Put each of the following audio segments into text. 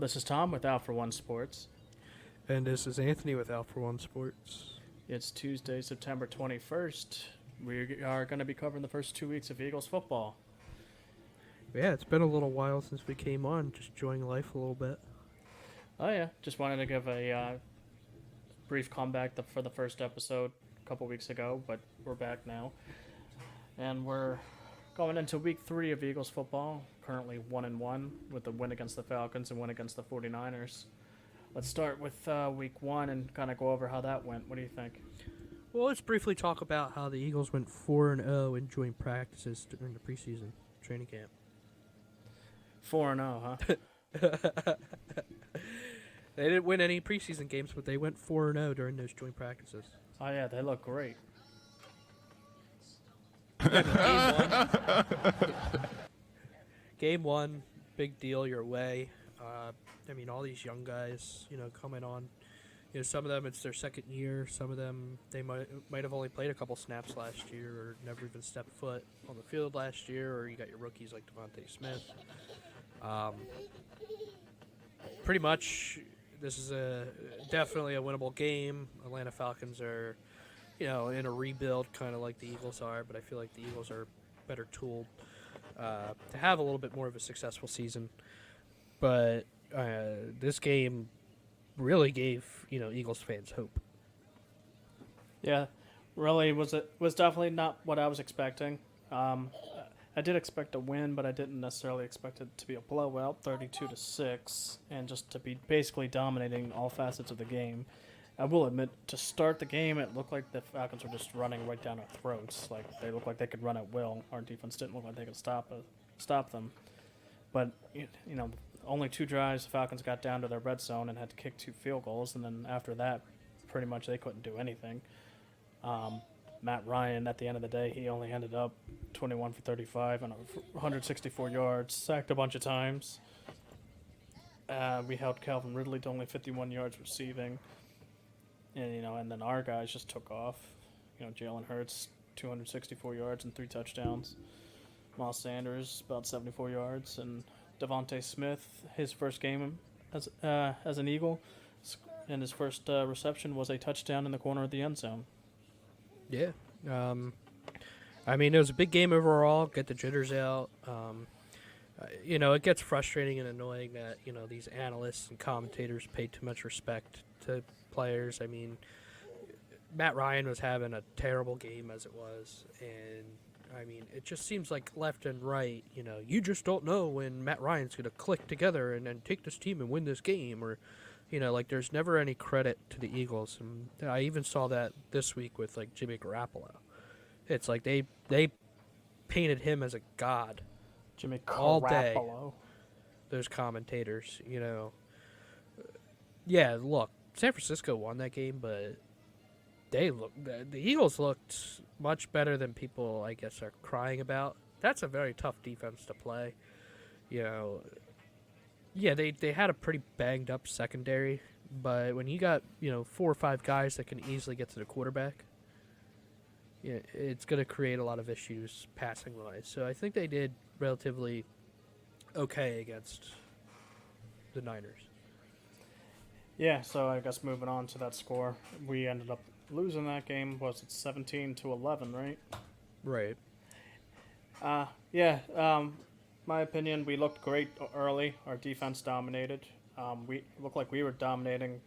this is Tom with Out for One Sports. And this is Anthony with Out for One Sports. It's Tuesday, September 21st. We are going to be covering the first 2 weeks of Eagles football. Yeah, it's been a little while since we came on, just enjoying life a little bit. Oh, yeah. Just wanted to give a brief comeback for the first episode a couple weeks ago, but we're back now. And we're going into week 3 of Eagles football, currently 1-1 with the win against the Falcons and win against the 49ers. Let's start with week 1 and kind of go over how that went. What do you think? Well, let's briefly talk about how the Eagles went 4-0 in joint practices during the preseason training camp. 4-0, huh? They didn't win any preseason games, but they went 4-0 during those joint practices. Oh, yeah, they look great. Game one, big deal your way. All these young guys, coming on. Some of them, it's their second year. Some of them, they might have only played a couple snaps last year or never even stepped foot on the field last year, or you got your rookies like Devontae Smith. Pretty much, this is definitely a winnable game. Atlanta Falcons are, in a rebuild, kind of like the Eagles are, but I feel like the Eagles are better tooled to have a little bit more of a successful season. But this game really gave Eagles fans hope. Yeah, really was definitely not what I was expecting. I did expect a win, but I didn't necessarily expect it to be a blowout, 32-6, and just to be basically dominating all facets of the game. I will admit, to start the game, it looked like the Falcons were just running right down our throats. Like they looked like they could run at will. Our defense didn't look like they could stop them. But only 2 drives, the Falcons got down to their red zone and had to kick 2 field goals, and then after that, pretty much they couldn't do anything. Matt Ryan, at the end of the day, he only ended up 21 for 35 and 164 yards, sacked a bunch of times. We held Calvin Ridley to only 51 yards receiving, and then our guys just took off. Jalen Hurts, 264 yards and 3 touchdowns. Miles Sanders, about 74 yards, and Devontae Smith, his first game as an Eagle, and his first reception was a touchdown in the corner of the end zone. Yeah. It was a big game overall. Get the jitters out. It gets frustrating and annoying that, these analysts and commentators pay too much respect to players. Matt Ryan was having a terrible game as it was, and it just seems like left and right, you just don't know when Matt Ryan's going to click together and then take this team and win this game. Or, there's never any credit to the Eagles. And I even saw that this week with, Jimmy Garoppolo. It's like they painted him as a god. Jimmy Garoppolo. All day. Those commentators, Yeah, look, San Francisco won that game, but the Eagles looked much better than people, I guess, are crying about. That's a very tough defense to play. Yeah, they had a pretty banged up secondary, but when you got, 4 or 5 guys that can easily get to the quarterback, it's going to create a lot of issues passing wise. So I think they did relatively okay against the Niners. Yeah, so I guess moving on to that score, we ended up losing that game. Was it 17-11, right? Right. My opinion, we looked great early. Our defense dominated. We looked like we were dominating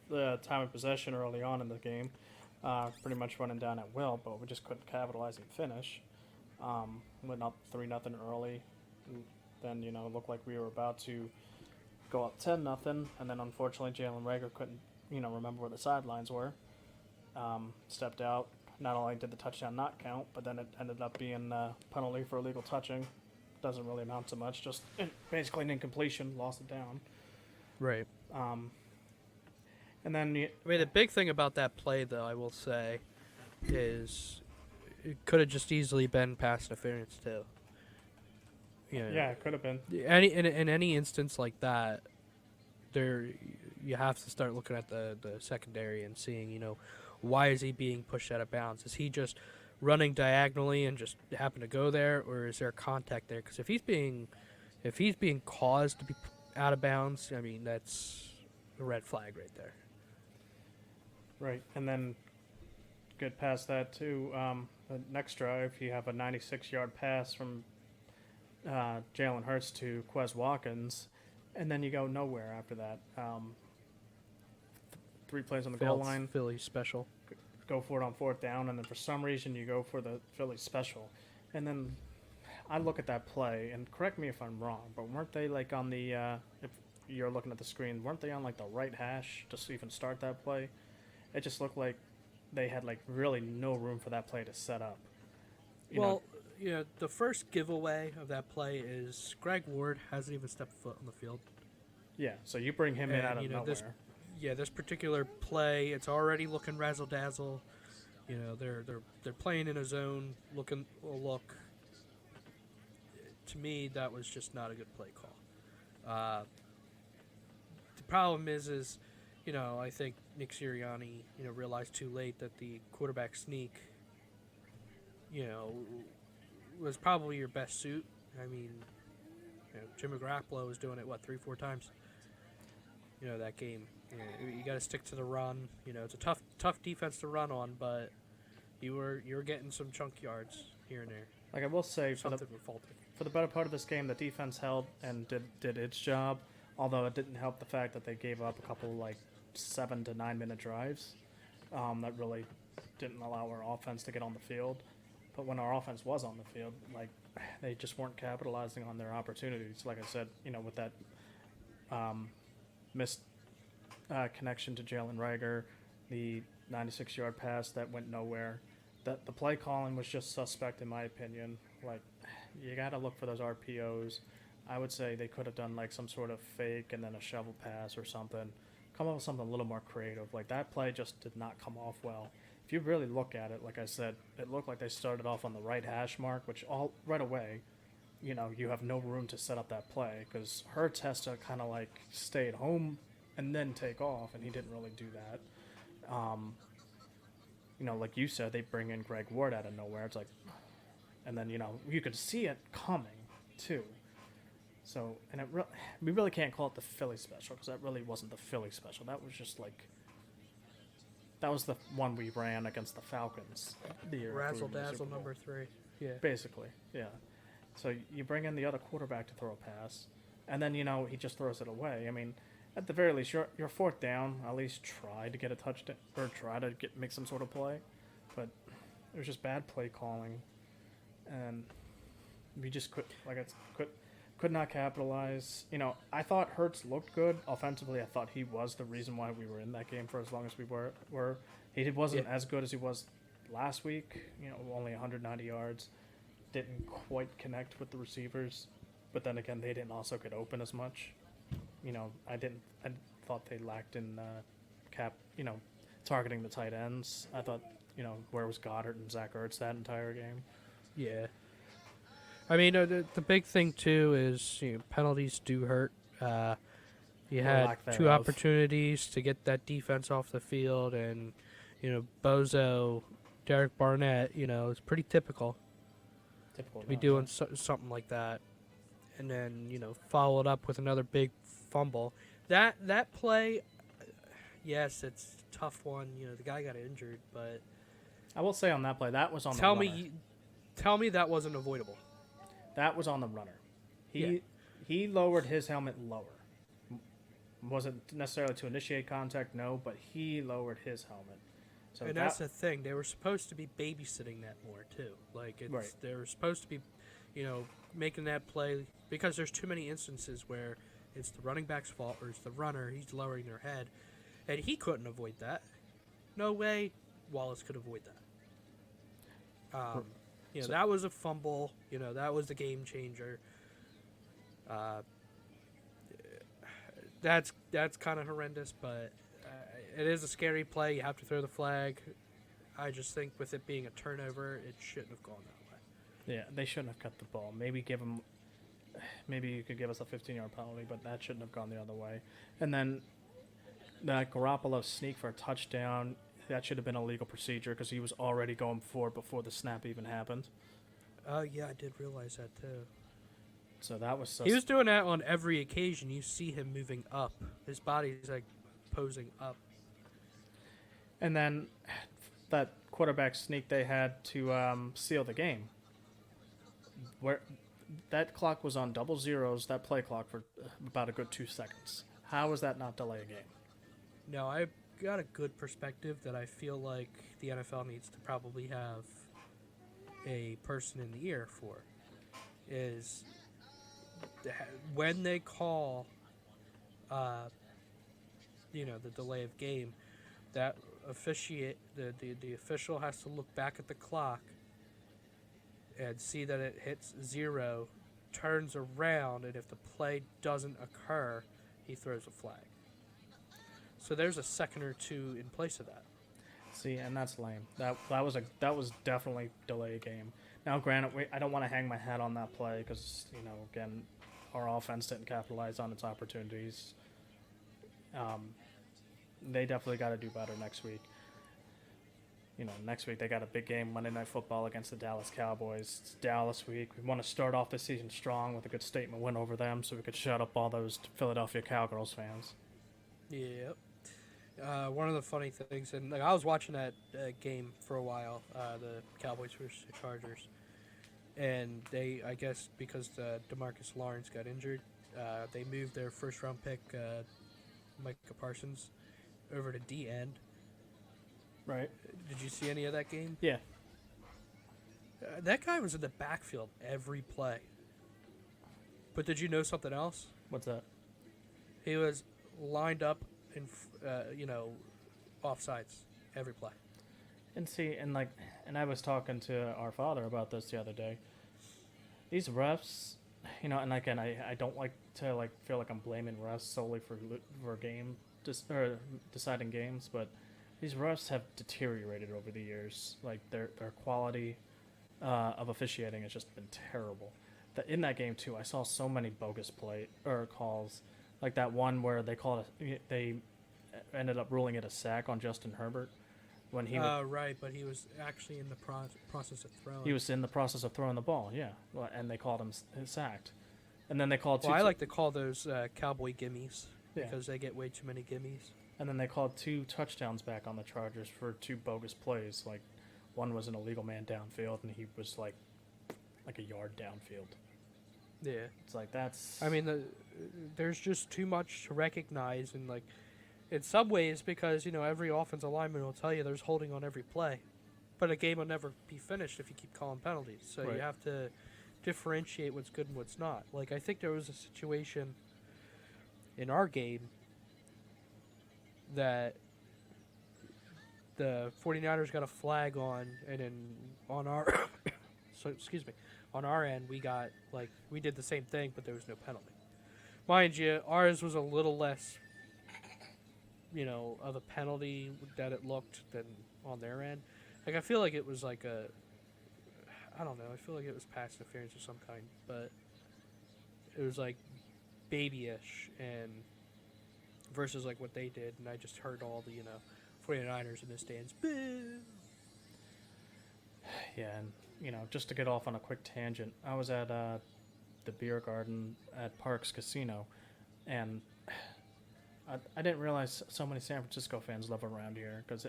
the time of possession early on in the game, pretty much running down at will, but we just couldn't capitalize and finish. Went up 3-0 early. Then, it looked like we were about to go up 10-0, and then unfortunately Jalen Reagor couldn't, remember where the sidelines were. Stepped out. Not only did the touchdown not count, but then it ended up being a penalty for illegal touching. Doesn't really amount to much. Just basically an incompletion. Lost it down. Right. And then the big thing about that play, though, I will say, is it could have just easily been pass interference too. Yeah, it could have been. In any instance like that, you have to start looking at the secondary and seeing, why is he being pushed out of bounds? Is he just running diagonally and just happen to go there, or is there contact there? Because if he's being caused to be out of bounds, I mean, that's a red flag right there. Right, and then get past that too. The next drive, you have a 96-yard pass from Jalen Hurts to Quez Watkins, and then you go nowhere after that. 3 plays on the goal line. Philly special. Go for it on 4th down, and then for some reason you go for the Philly special. And then I look at that play, and correct me if I'm wrong, but weren't they like on the, if you're looking at the screen, weren't they on like the right hash to even start that play? It just looked like they had like really no room for that play to set up. The first giveaway of that play is Greg Ward hasn't even stepped foot on the field. Yeah, so you bring him in out of nowhere. This particular play, it's already looking razzle dazzle. They're playing in a zone, look. To me, that was just not a good play call. The problem is, I think Nick Sirianni, realized too late that the quarterback sneak, was probably your best suit. I mean, Jimmy Garoppolo was doing it 3-4 times. That game. You got to stick to the run. It's a tough defense to run on, but you were getting some chunk yards here and there. Like I will say, for for the better part of this game, the defense held and did its job. Although it didn't help the fact that they gave up a couple 7 to 9 minute drives that really didn't allow our offense to get on the field. But when our offense was on the field, they just weren't capitalizing on their opportunities. Like I said, with that missed connection to Jalen Reagor, the 96-yard pass that went nowhere. The play calling was just suspect in my opinion. You got to look for those RPOs. I would say they could have done some sort of fake and then a shovel pass or something. Come up with something a little more creative. That play just did not come off well. If you really look at it, like I said, it looked like they started off on the right hash mark, which right away, you have no room to set up that play because Hurts has to kind of stay at home and then take off, and he didn't really do that. Like you said, they bring in Greg Ward out of nowhere. It's and then, you could see it coming too. So, and we really can't call it the Philly special because that really wasn't the Philly special. That was just that was the one we ran against the Falcons. Razzle dazzle number 3. Yeah. Basically, yeah. So you bring in the other quarterback to throw a pass, and then, he just throws it away. I mean, at the very least, your 4th down, at least try to get a touchdown or try to make some sort of play. But it was just bad play calling, and we just could not capitalize. I thought Hurts looked good offensively. I thought he was the reason why we were in that game for as long as we were. He wasn't as good as he was last week. Only 190 yards. Didn't quite connect with the receivers, but then again, they didn't also get open as much. I thought they lacked in targeting the tight ends. I thought, where was Goddard and Zach Ertz that entire game? Yeah. I mean, the big thing, too, is penalties do hurt. You had 2 opportunities to get that defense off the field, and, Bozo, Derek Barnett, it's pretty typical to be doing something like that. And then, follow it up with another big fumble. That play, yes, it's a tough one. The guy got injured, but I will say on that play, that was on the runner. Tell me that wasn't avoidable. That was on the runner. He lowered his helmet lower. Wasn't necessarily to initiate contact, no, but he lowered his helmet. So and that's the thing. They were supposed to be babysitting that more too. They were supposed to be, making that play because there's too many instances where it's the running back's fault or it's the runner. He's lowering their head, and he couldn't avoid that. No way Wallace could avoid that. That was a fumble. That was the game changer. That's kind of horrendous, but it is a scary play. You have to throw the flag. I just think with it being a turnover, it shouldn't have gone that way. Yeah, they shouldn't have cut the ball. Maybe you could give us a 15-yard penalty, but that shouldn't have gone the other way. And then that Garoppolo sneak for a touchdown, that should have been a legal procedure because he was already going for it before the snap even happened. Oh, yeah, I did realize that, too. So that was He was doing that on every occasion. You see him moving up. His body's like posing up. And then that quarterback sneak they had to seal the game, where that clock was on double zeros, that play clock, for about a good 2 seconds. How is that not delay a game? No, I got a good perspective that I feel like the NFL needs to probably have a person in the ear for. Is when they call, the delay of game, that the official has to look back at the clock and see that it hits 0, turns around, and if the play doesn't occur, he throws a flag. So there's a second or two in place of that. See, and that's lame. That was definitely delay a game. Now, granted, I don't want to hang my hat on that play because again, our offense didn't capitalize on its opportunities. They definitely got to do better next week. Next week they got a big game, Monday Night Football against the Dallas Cowboys. It's Dallas week. We want to start off the season strong with a good statement win over them so we could shut up all those Philadelphia Cowgirls fans. Yep. One of the funny things, and I was watching that game for a while, the Cowboys versus the Chargers, and they, I guess because DeMarcus Lawrence got injured, they moved their first-round pick, Micah Parsons, over to D-end. Right. Did you see any of that game? Yeah. That guy was in the backfield every play. But did you know something else? What's that? He was lined up in, offsides every play. And see, and I was talking to our father about this the other day. These refs, and again, I don't like to feel like I'm blaming refs solely for game or deciding games, but these refs have deteriorated over the years. Like their quality of officiating has just been terrible. In that game too, I saw so many bogus calls, like that one where they ended up ruling it a sack on Justin Herbert when he right, but he was actually in the process of throwing. He was in the process of throwing the ball, yeah, and they called him sacked, and then they called. Well, I like to call those cowboy gimmies because they get way too many gimmies. And then they called 2 touchdowns back on the Chargers for 2 bogus plays. Like one was an illegal man downfield, and he was like a yard downfield. Yeah, it's like that's. I mean, there's just too much to recognize, and in some ways, because every offensive lineman will tell you there's holding on every play, but a game will never be finished if you keep calling penalties. So right. You have to differentiate what's good and what's not. Like I think there was a situation in our game that the 49ers got a flag on, and then on our on our end we did the same thing, but there was no penalty. Mind you, ours was a little less of a penalty that it looked than on their end. I feel like it was I don't know, I feel like it was pass interference of some kind, but it was babyish and versus what they did, and I just heard all the 49ers in the stands. Boo! Yeah, and just to get off on a quick tangent, I was at the beer garden at Parks Casino, and I didn't realize so many San Francisco fans live around here because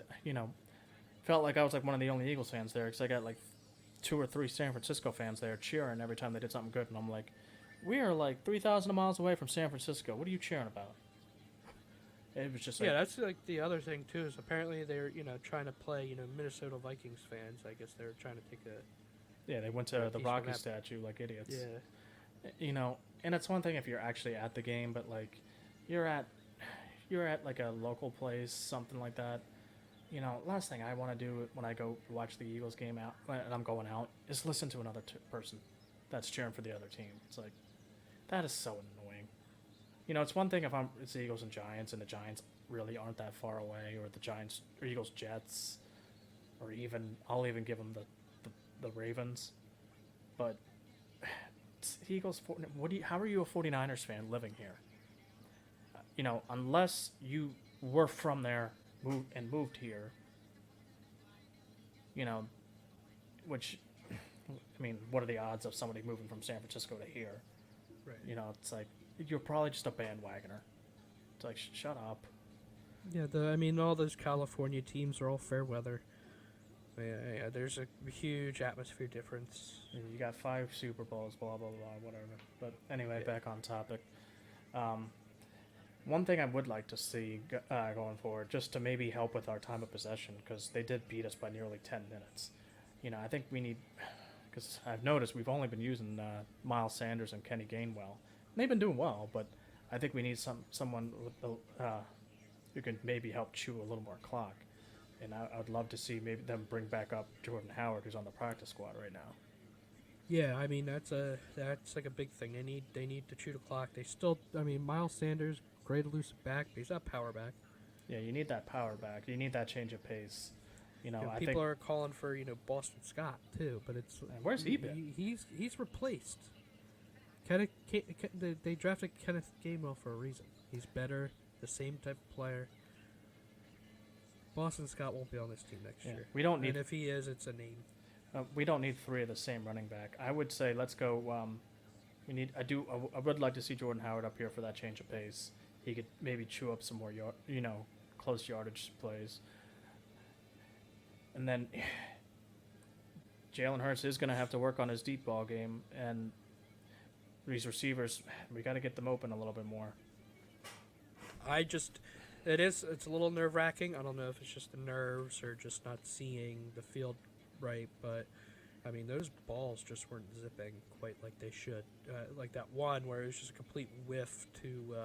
felt like I was one of the only Eagles fans there because I got 2 or 3 San Francisco fans there cheering every time they did something good, and I'm like, we are 3,000 miles away from San Francisco. What are you cheering about? It was just that's the other thing too, is apparently they're trying to play Minnesota Vikings fans. I guess they're trying to take a they went to the Rocky statue like idiots. Yeah, and it's one thing if you're actually at the game, but you're at a local place, something like that. Last thing I want to do when I go watch the Eagles game out, and I'm going out, is listen to another person that's cheering for the other team. It's that is so annoying. It's one thing if it's the Eagles and Giants, and the Giants really aren't that far away, or the Giants or Eagles Jets, or I'll even give them the Ravens. But it's Eagles. How are you a 49ers fan living here? Unless you were from there, moved here. Which, what are the odds of somebody moving from San Francisco to here? Right. You know, it's like you're probably just a bandwagoner. It's like shut up. Yeah, I mean, all those California teams are all fair weather. Yeah, there's a huge atmosphere difference. You got 5 Super Bowls, blah blah blah, whatever. But anyway, Yeah. back on topic. Um, One thing I would like to see going forward, just to maybe help with our time of possession, because they did beat us by nearly 10 minutes. You know, I think we need, because I've noticed we've only been using Miles Sanders and Kenny Gainwell. They've been doing well, but I think we need someone with who can maybe help chew a little more clock. And I'd love to see maybe them bring back up Jordan Howard, who's on the practice squad right now. Yeah, I mean that's like a big thing. They need to chew the clock. They still, I mean, Miles Sanders, great elusive back, but he's not power back. Yeah, you need that power back. You need that change of pace. You know, I people think. are calling for Boston Scott too, but it's Where's he been? He's replaced. They drafted Kenneth Gainwell for a reason. He's better, the same type of player. Boston Scott won't be on this team next year. We don't need. And if he is, it's a name. We don't need 3 of the same running back. I would say let's go. We need. I would like to see Jordan Howard up here for that change of pace. He could maybe chew up some more close yardage plays. And then Jalen Hurts is going to have to work on his deep ball game, and these receivers, we got to get them open a little bit more. It's a little nerve wracking. I don't know if it's just the nerves or just not seeing the field right, but I mean, those balls just weren't zipping quite like they should. Like that one where it was just a complete whiff to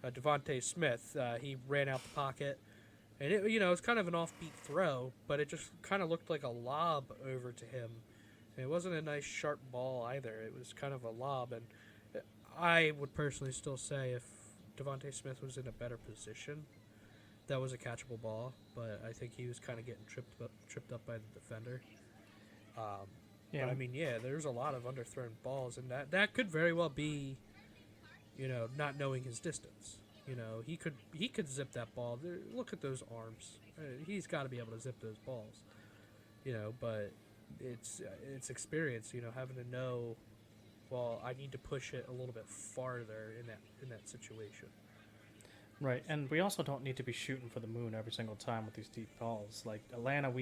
Devontae Smith. He ran out the pocket, and it was kind of an offbeat throw, but it just kind of looked like a lob over to him. And it wasn't a nice sharp ball either. It was kind of a lob, and I would personally still say if Devontae Smith was in a better position, that was a catchable ball, but I think he was kind of getting tripped up by the defender. Yeah. But I mean, there's a lot of underthrown balls, and that could very well be, not knowing his distance. He could zip that ball. Look at those arms. He's got to be able to zip those balls. But it's experience. Having to know. Well, I need to push it a little bit farther in that situation. Right, and we also don't need to be shooting for the moon every single time with these deep balls. Like Atlanta,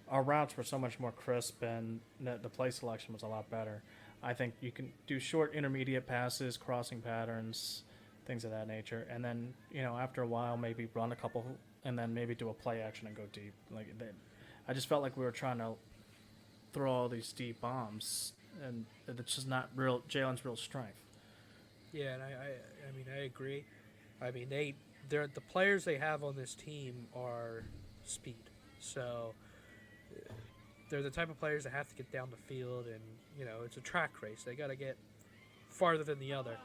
our routes were so much more crisp, and the play selection was a lot better. I think you can do short, intermediate passes, crossing patterns, things of that nature, and then after a while maybe run a couple, and then maybe do a play action and go deep. I just felt like we were trying to throw all these deep bombs, and it's just not Jalen's real strength. Yeah, and I mean I agree. I mean they're the players they have on this team are speed, so they're the type of players that have to get down the field, and it's a track race. They got to get farther than the other.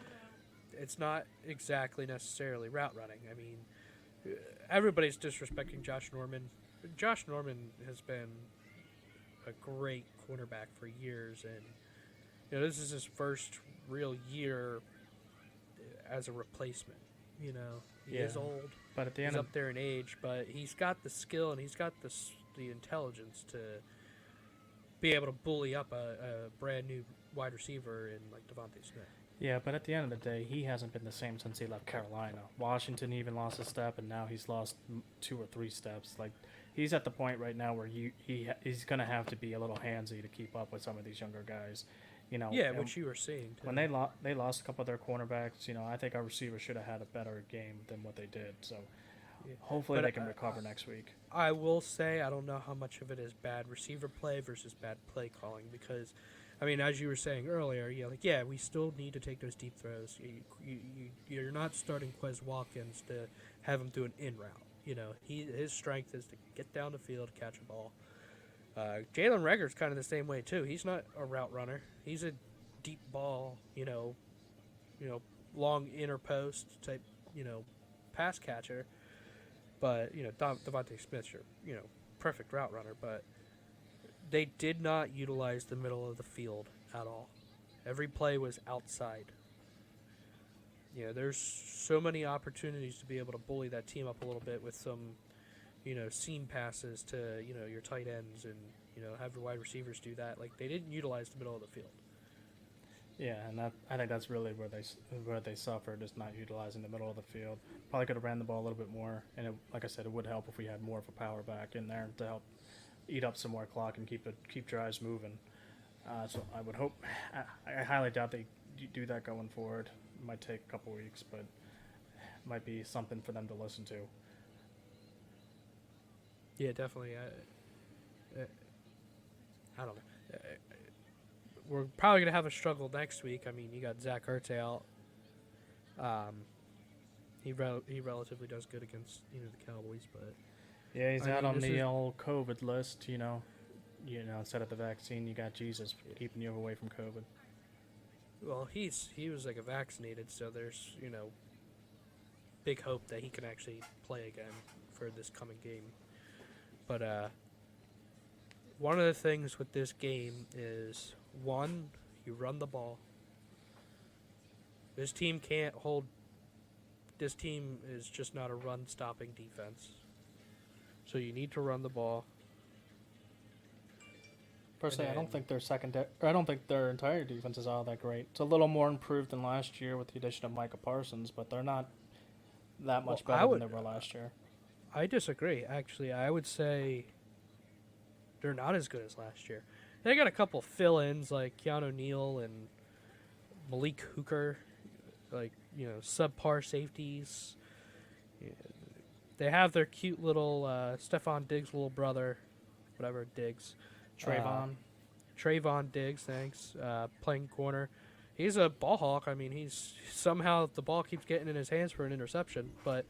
It's not exactly necessarily route running. I mean, everybody's disrespecting Josh Norman. Josh Norman has been a great cornerback for years, and this is his first real year as a replacement. He is old, but at the end he's up there in age, but he's got the skill and he's got the intelligence to be able to bully up a brand new wide receiver in like Devontae Smith. Yeah, but at the end of the day, he hasn't been the same since he left Carolina. Washington even lost a step, and now he's lost 2 or 3 steps. Like, he's at the point right now where he's going to have to be a little handsy to keep up with some of these younger guys. Which you were seeing too. When they lost a couple of their cornerbacks, I think our receivers should have had a better game than what they did. So hopefully they can recover next week. I will say I don't know how much of it is bad receiver play versus bad play calling, because I mean, as you were saying earlier, we still need to take those deep throws. You're not starting Quez Watkins to have him do an in route. His strength is to get down the field, catch a ball. Jalen Reagor's kind of the same way too. He's not a route runner. He's a deep ball, long inner post type, pass catcher. But Devontae Smith's your, perfect route runner. But they did not utilize the middle of the field at all. Every play was outside. There's so many opportunities to be able to bully that team up a little bit with some seam passes to, your tight ends and, have your wide receivers do that. Like, they didn't utilize the middle of the field. Yeah, and I think that's really where they suffered is not utilizing the middle of the field. Probably could have ran the ball a little bit more, and like I said, it would help if we had more of a power back in there to help eat up some more clock and keep drives moving. So I would hope. I highly doubt they do that going forward. It might take a couple weeks, but it might be something for them to listen to. Yeah, definitely. I don't know. We're probably gonna have a struggle next week. I mean, you got Zach Ertz out. He relatively does good against the Cowboys, but Yeah, he's I out mean, on this the is- old COVID list. Instead of the vaccine, you got Jesus keeping you away from COVID. well, he was like a vaccinated, so there's big hope that he can actually play again for this coming game. But one of the things with this game is one, you run the ball. This team can't hold. This team is just not a run-stopping defense. So you need to run the ball. Personally, I don't And- think their I don't think their entire defense is all that great. It's a little more improved than last year with the addition of Micah Parsons, but they're not that much Well, better than they were last year. I disagree. Actually, I would say they're not as good as last year. They got a couple fill-ins like Keanu Neal and Malik Hooker, like subpar safeties. Yeah. They have their cute little Stephon Diggs' little brother, whatever Diggs. Trayvon Diggs, thanks. Playing corner. He's a ball hawk. I mean, he's somehow the ball keeps getting in his hands for an interception, but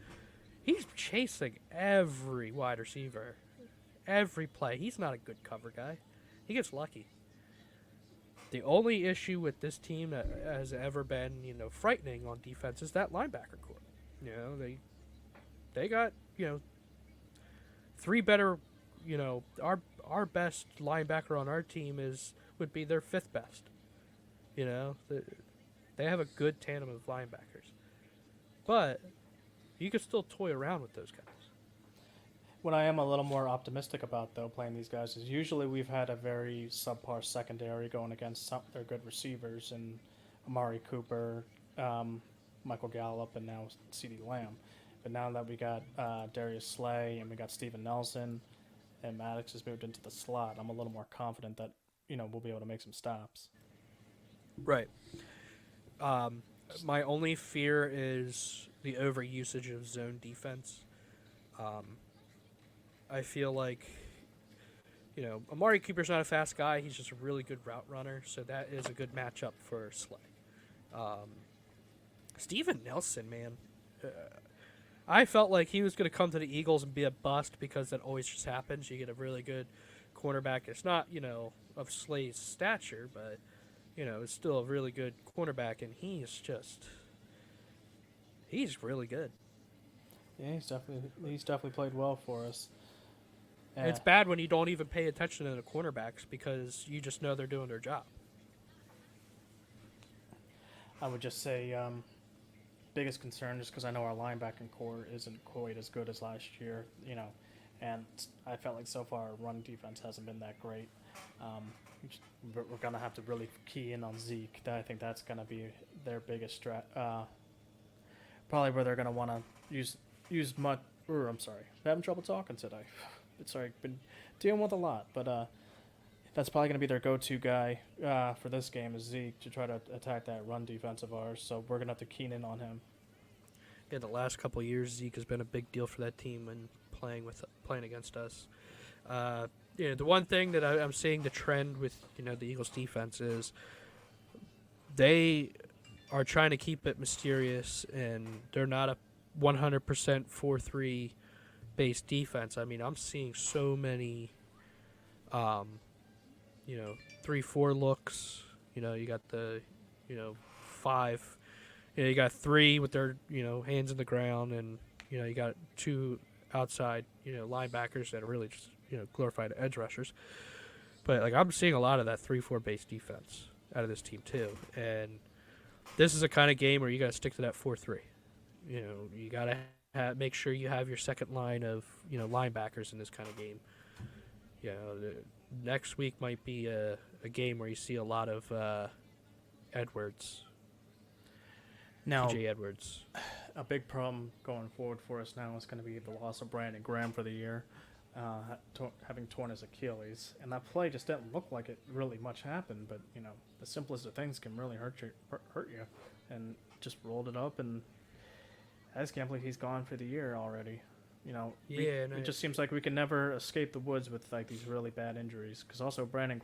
he's chasing every wide receiver, every play. He's not a good cover guy. He gets lucky. The only issue with this team that has ever been, frightening on defense is that linebacker core. They got, three better, our best linebacker on our team would be their fifth best. They have a good tandem of linebackers. But you can still toy around with those guys. What I am a little more optimistic about, though, playing these guys is usually we've had a very subpar secondary going against their good receivers and Amari Cooper, Michael Gallup, and now CeeDee Lamb. But now that we got Darius Slay and we got Steven Nelson and Maddox has moved into the slot, I'm a little more confident that we'll be able to make some stops. Right. My only fear is the overusage of zone defense. I feel like, Amari Cooper's not a fast guy. He's just a really good route runner, so that is a good matchup for Slay. Steven Nelson, man. I felt like he was going to come to the Eagles and be a bust because that always just happens. You get a really good cornerback. It's not, of Slay's stature, but, it's still a really good cornerback, and he's really good. Yeah, he's definitely played well for us. And it's bad when you don't even pay attention to the cornerbacks because you just know they're doing their job. I would just say biggest concern is because I know our linebacking core isn't quite as good as last year, and I felt like so far our run defense hasn't been that great. We're going to have to really key in on Zeke. I think that's going to be their biggest probably where they're going to want to use much. I'm sorry, I'm having trouble talking today. Sorry, been dealing with a lot, but that's probably going to be their go-to guy for this game is Zeke to try to attack that run defense of ours. So we're going to have to keen in on him. Yeah, the last couple of years, Zeke has been a big deal for that team when playing against us. The one thing that I'm seeing the trend with the Eagles defense is they are trying to keep it mysterious, and they're not a 100% 4-3 based defense. I mean, I'm seeing so many 3-4 looks. You got the 5. You got 3 with their hands in the ground, and you got 2 outside linebackers that are really just glorified edge rushers. But like I'm seeing a lot of that 3-4 based defense out of this team too, and this is a kind of game where you got to stick to that 4-3. You got to make sure you have your second line of linebackers in this kind of game. Next week might be a game where you see a lot of Edwards. Now, TJ Edwards. a big problem going forward for us now is going to be the loss of Brandon Graham for the year, having torn his Achilles. And that play just didn't look like it really much happened, but, the simplest of things can really hurt you. And just rolled it up, and I just can't believe he's gone for the year already. It just seems like we can never escape the woods with, like, these really bad injuries. Because also Brandon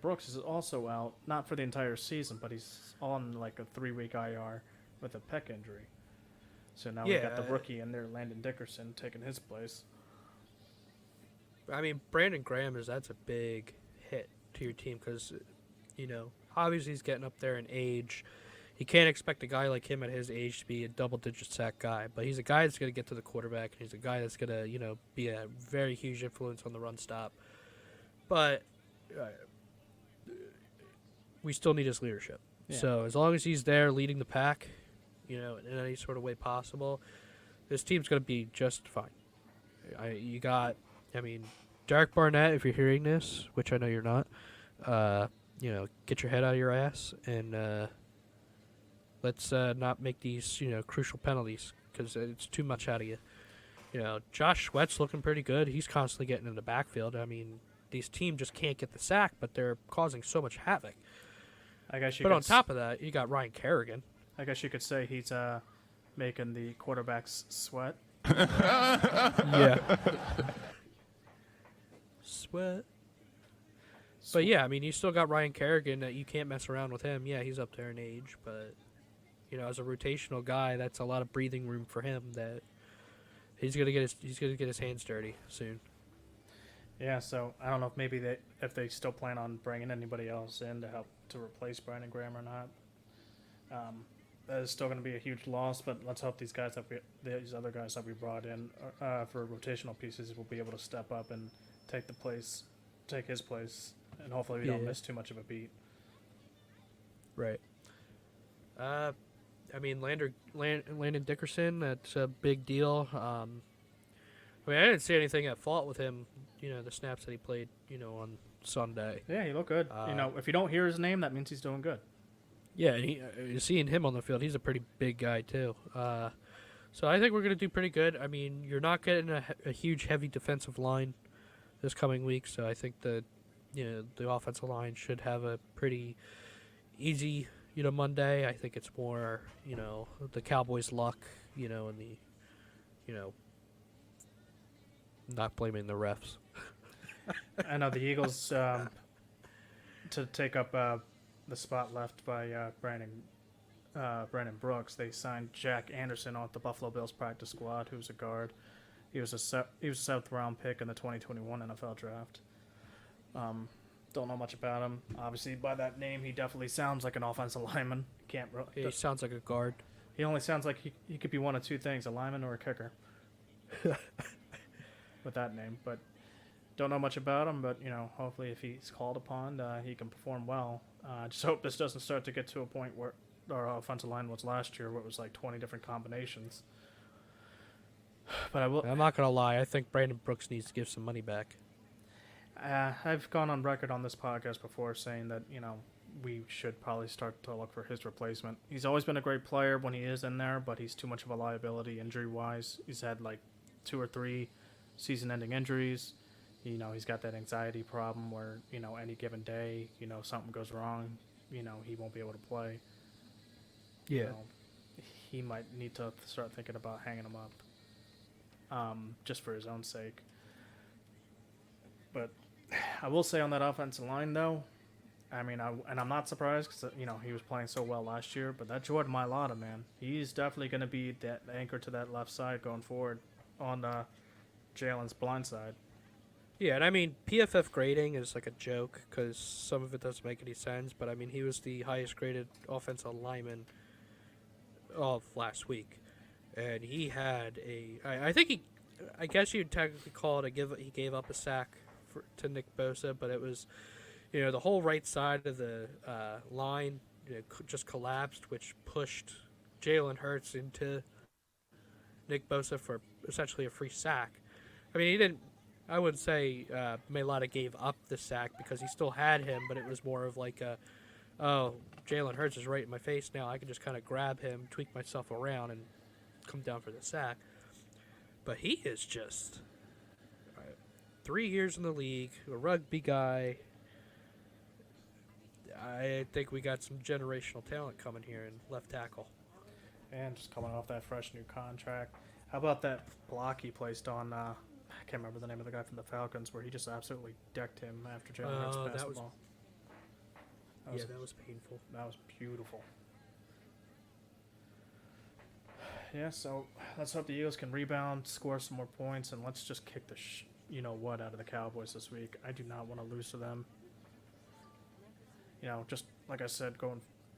Brooks is also out, not for the entire season, but he's on like a 3-week IR with a pec injury. So now we got the rookie in there, Landon Dickerson, taking his place. I mean, Brandon Graham that's a big hit to your team because, obviously he's getting up there in age. You can't expect a guy like him at his age to be a double-digit sack guy, but he's a guy that's going to get to the quarterback, and he's a guy that's going to, be a very huge influence on the run stop. But we still need his leadership. Yeah. So as long as he's there leading the pack, in any sort of way possible, this team's going to be just fine. Derek Barnett, if you're hearing this, which I know you're not, get your head out of your ass and let's not make these, crucial penalties because it's too much out of you. Josh Sweat's looking pretty good. He's constantly getting in the backfield. I mean, these teams just can't get the sack, but they're causing so much havoc. But on top of that, you got Ryan Kerrigan. I guess you could say he's making the quarterbacks sweat. Yeah. Sweat. But yeah, I mean, you still got Ryan Kerrigan that you can't mess around with him. Yeah, he's up there in age, but as a rotational guy, that's a lot of breathing room for him. That he's gonna get his hands dirty soon. Yeah, so I don't know if they still plan on bringing anybody else in to help to replace Brandon Graham or not. That is still going to be a huge loss, but let's hope these other guys that we brought in for rotational pieces will be able to step up and take his place, and hopefully we don't miss too much of a beat. Right. Landon Dickerson, that's a big deal. I didn't see anything at fault with him, the snaps that he played, on Sunday. Yeah, he looked good. If you don't hear his name, that means he's doing good. Yeah, and seeing him on the field, he's a pretty big guy, too. So I think we're going to do pretty good. I mean, you're not getting a huge, heavy defensive line this coming week, so I think the offensive line should have a pretty easy, Monday. I think it's more, the Cowboys' luck, and the, not blaming the refs. I know the Eagles, to take up the spot left by Brandon Brooks, they signed Jack Anderson off the Buffalo Bills practice squad, who's a guard. He was a 7th round pick in the 2021 NFL draft. Don't know much about him. Obviously, by that name, he definitely sounds like an offensive lineman. He sounds like a guard. He only sounds like he could be one of two things, a lineman or a kicker. With that name, but don't know much about him. But hopefully, if he's called upon, he can perform well. Just hope this doesn't start to get to a point where our offensive line was last year, where it was like 20 different combinations. But I'm not gonna lie. I think Brandon Brooks needs to give some money back. I've gone on record on this podcast before saying that we should probably start to look for his replacement. He's always been a great player when he is in there, but he's too much of a liability injury-wise. He's had like 2 or 3 season-ending injuries. He's got that anxiety problem where, any given day, something goes wrong, he won't be able to play. Yeah. He might need to start thinking about hanging him up, just for his own sake. But I will say on that offensive line, though, I'm not surprised because, he was playing so well last year, but that Jordan Mailata, man, he's definitely going to be that anchor to that left side going forward on Jalen's blind side. Yeah, and PFF grading is like a joke because some of it doesn't make any sense, but he was the highest graded offensive lineman of last week, and he had I guess you'd technically call it he gave up a sack to Nick Bosa, but it was, the whole right side of the line just collapsed, which pushed Jalen Hurts into Nick Bosa for essentially a free sack. He didn't. I wouldn't say Mailata gave up the sack because he still had him, but it was more of like a oh, Jalen Hurts is right in my face now. I can just kind of grab him, tweak myself around, and come down for the sack. But he is just 3 years in the league, a rugby guy. I think we got some generational talent coming here in left tackle. And just coming off that fresh new contract. How about that block he placed on, I can't remember the name of the guy from the Falcons, where he just absolutely decked him after Jalen Hurts passed the ball. That was painful. That was beautiful. Yeah, so let's hope the Eagles can rebound, score some more points, and let's just kick the out of the Cowboys this week. I do not want to lose to them. Just like I said,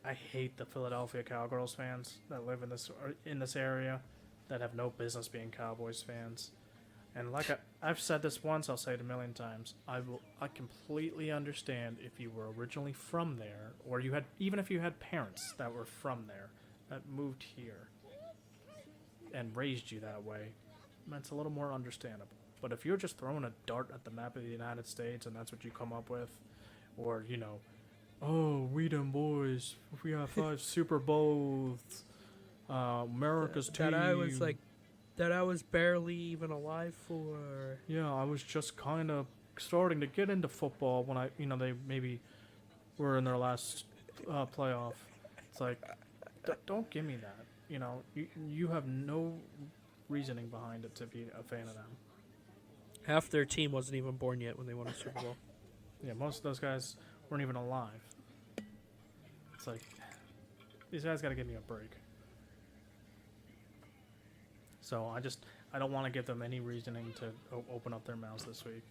I hate the Philadelphia Cowgirls fans that live in this area that have no business being Cowboys fans. And like I've said this once, I'll say it a million times. I completely understand if you were originally from there, or even if you had parents that were from there that moved here and raised you that way. That's a little more understandable. But if you're just throwing a dart at the map of the United States and that's what you come up with, or oh, we them boys, we have 5 Super Bowls, America's team. That I was barely even alive for. Yeah, I was just kind of starting to get into football when they maybe were in their last playoff. It's like, don't give me that. You have no reasoning behind it to be a fan of them. Half their team wasn't even born yet when they won a Super Bowl. Yeah, most of those guys weren't even alive. It's like, these guys got to give me a break. So I don't want to give them any reasoning to open up their mouths this week.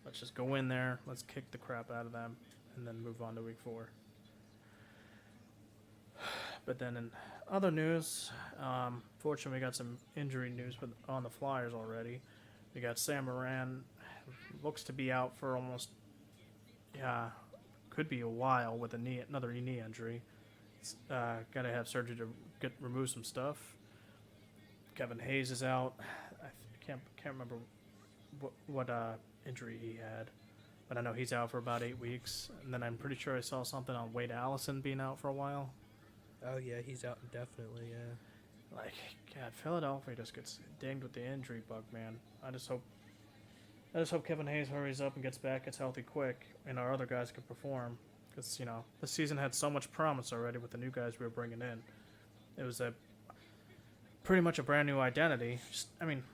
Let's just go in there, let's kick the crap out of them, and then move on to week 4. But then in other news, fortunately we got some injury news on the Flyers already. We got Sam Moran, looks to be out for almost, could be a while with another knee injury. Got to have surgery to remove some stuff. Kevin Hayes is out. I can't remember what injury he had, but I know he's out for about 8 weeks. And then I'm pretty sure I saw something on Wade Allison being out for a while. Oh yeah, he's out indefinitely. Yeah. Like, God, Philadelphia just gets dinged with the injury bug, man. I just hope Kevin Hayes hurries up and gets healthy quick, and our other guys can perform. Because this season had so much promise already with the new guys we were bringing in. It was pretty much a brand new identity.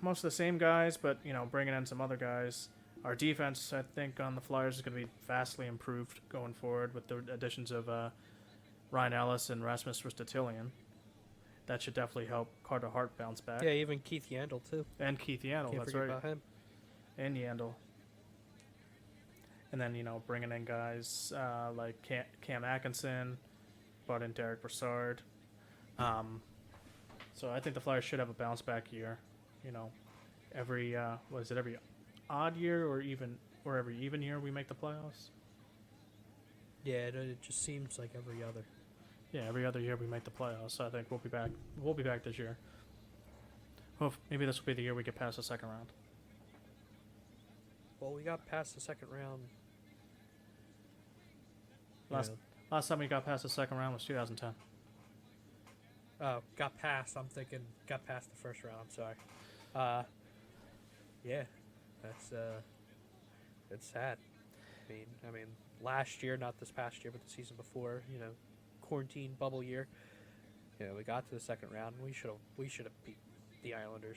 Most of the same guys, but bringing in some other guys. Our defense, I think, on the Flyers is going to be vastly improved going forward with the additions of Ryan Ellis and Rasmus Ristotilian. That should definitely help Carter Hart bounce back. Yeah, even Keith Yandel too. And Keith Yandel, Can't that's forget right. about him. And Yandel. And then bringing in guys like Cam Atkinson, brought in Derek Brassard. So I think the Flyers should have a bounce back year. Every every odd year or every even year we make the playoffs? Yeah, it just seems like every other. Yeah, every other year we make the playoffs. So I think we'll be back. We'll be back this year. Well, maybe this will be the year we get past the second round. Well, we got past the second round. Last time we got past the second round was 2010. Oh, got past. I'm thinking got past the first round. I'm sorry. Yeah, that's it's sad. I mean, last year, not this past year, but the season before, quarantine bubble year. We got to the second round. We should have beat the Islanders.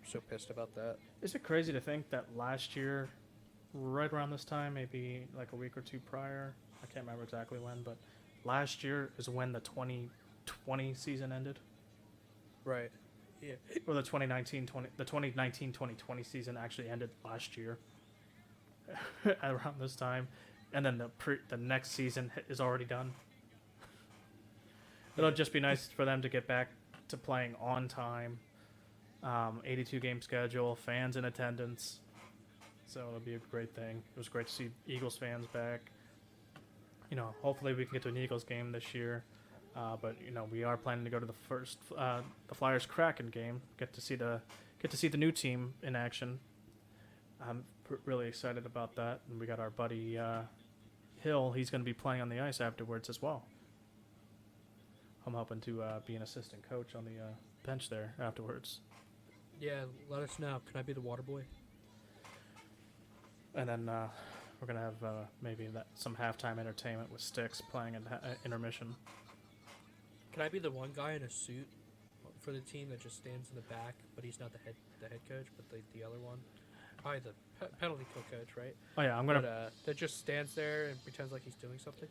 I'm so pissed about that. Is it crazy to think that last year, right around this time, maybe like a week or two prior, I can't remember exactly when, but last year is when the 2020 season ended? Right. Yeah. Or the 2019-2020 season actually ended last year around this time, and then the next season is already done. It'll just be nice for them to get back to playing on time, 82 game schedule, fans in attendance. So it'll be a great thing. It was great to see Eagles fans back. Hopefully we can get to an Eagles game this year. But we are planning to go to the first the Flyers Kraken game. Get to see the new team in action. I'm really excited about that. And we got our buddy Hill, he's going to be playing on the ice afterwards as well. I'm hoping to be an assistant coach on the bench there afterwards. Yeah, let us know. Can I be the water boy? And then we're going to have maybe some halftime entertainment with Sticks playing in intermission. Can I be the one guy in a suit for the team that just stands in the back, but he's not the head coach, but the other one? Probably the penalty kill coach, right? Oh, yeah, I'm going to... But, that just stands there and pretends like he's doing something?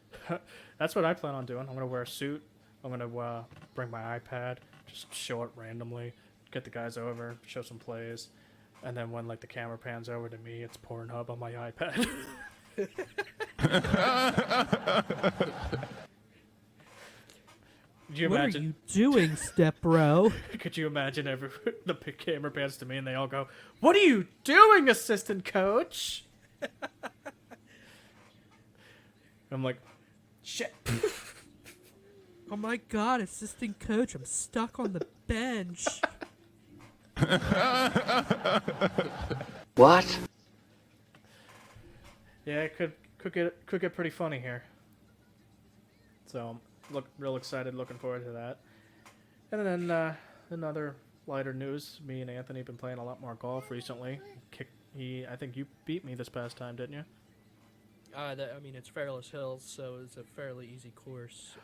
That's what I plan on doing. I'm going to wear a suit. I'm going to bring my iPad, just show it randomly, get the guys over, show some plays, and then when like the camera pans over to me, it's Pornhub on my iPad. What are you doing, step bro? Could you imagine the camera pans to me and they all go, "What are you doing, assistant coach?" I'm like, shit. Oh my god, assistant coach, I'm stuck on the bench. What? Yeah, it could get pretty funny here. So, real excited, looking forward to that. And then another lighter news, me and Anthony have been playing a lot more golf recently. I think you beat me this past time, didn't you? I mean, it's Fairless Hills, so it's a fairly easy course.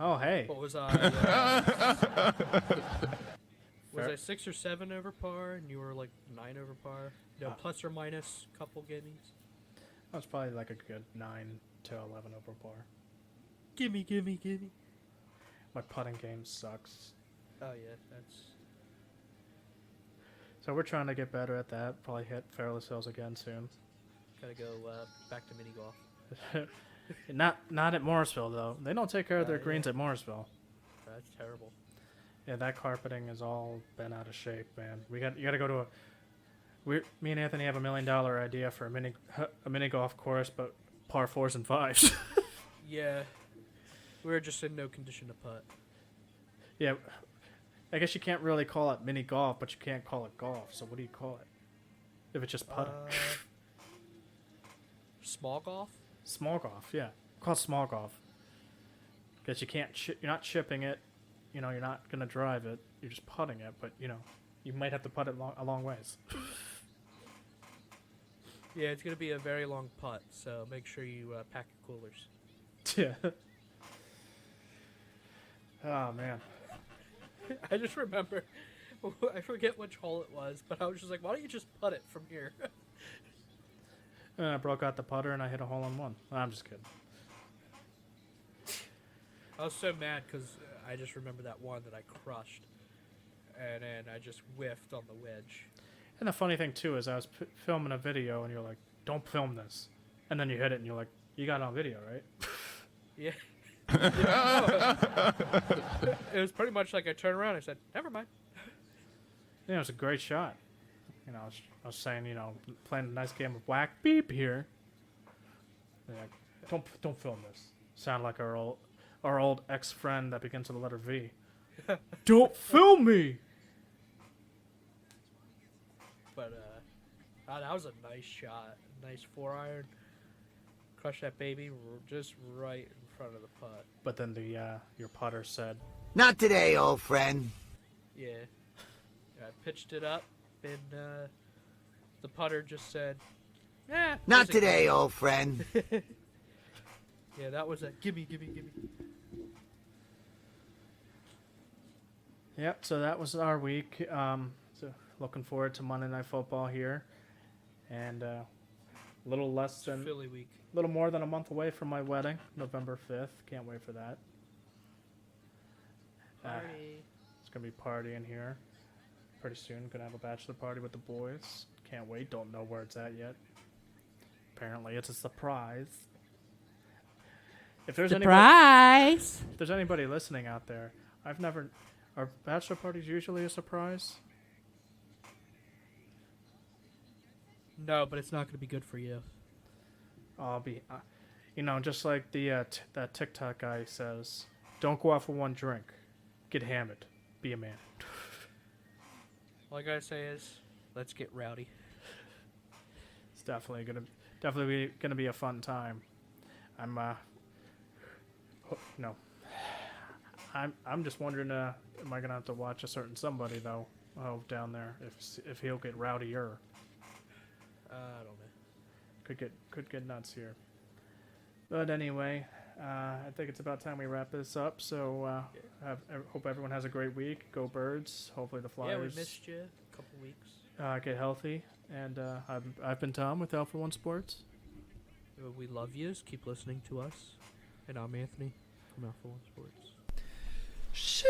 Oh, hey. What was I? Was I 6 or 7 over par, and you were like 9 over par? No, plus or minus a couple gimmies. I was probably like a good 9 to 11 over par. Gimme. My putting game sucks. Oh yeah, that's. So we're trying to get better at that. Probably hit Fairless Hills again soon. Gotta go back to mini golf. Not at Morrisville though. They don't take care of their greens at Morrisville. That's terrible. Yeah, that carpeting has all been out of shape, man. You got to go to me and Anthony have $1 million idea for a mini golf course, but par 4s and 5s. Yeah, we're just in no condition to putt. Yeah, I guess you can't really call it mini golf, but you can't call it golf. So what do you call it? If it's just putting. Small golf? Small golf, yeah. Call it small golf. Because you can't, you're not chipping it. You know, you're not gonna drive it. You're just putting it, but you know, you might have to putt it a long ways. Yeah, it's gonna be a very long putt, so make sure you pack your coolers. Yeah. Oh man. I just remember, I forget which hole it was, but I was just like, why don't you just putt it from here? And I broke out the putter and I hit a hole in one. I'm just kidding. I was so mad because I just remember that one that I crushed, and then I just whiffed on the wedge. And the funny thing too is I was filming a video and you're like, "Don't film this," and then you hit it and you're like, "You got it on video, right?" Yeah. It was pretty much like I turned around and I said, "Never mind." Yeah, it was a great shot. You know, I was saying, you know, playing a nice game of whack beep here. Yeah, don't film this. Sound like our old ex-friend that begins with the letter V. Don't film me. But that was a nice shot, nice 4-iron. Crush that baby just right in front of the putt. But then your putter said, Not today, old friend. Yeah, I pitched it up. And the putter just said, "Yeah." Not today, old friend. Yeah, that was a gimme. Yep, so that was our week. So looking forward to Monday Night Football here. And a little Philly week. little more than a month away from my wedding, November 5th. Can't wait for that. Party. It's going to be partying here. Pretty soon, gonna have a bachelor party with the boys. Can't wait. Don't know where it's at yet. Apparently, it's a surprise. If there's anybody listening out there, are bachelor parties usually a surprise? No, but it's not going to be good for you. I'll be, just like that TikTok guy says, don't go out for one drink, get hammered, be a man. All I gotta say is, let's get rowdy. It's definitely gonna be a fun time. I'm no. I'm just wondering. Am I gonna have to watch a certain somebody though? Oh, down there, if he'll get rowdier. I don't know. Could get nuts here. But anyway, I think it's about time we wrap this up. So I hope everyone has a great week. Go Birds. Hopefully the Flyers. Yeah, we missed you a couple weeks. Get healthy. And I've been Tom with Alpha One Sports. We love yous. Keep listening to us. And I'm Anthony from Alpha One Sports. Shit.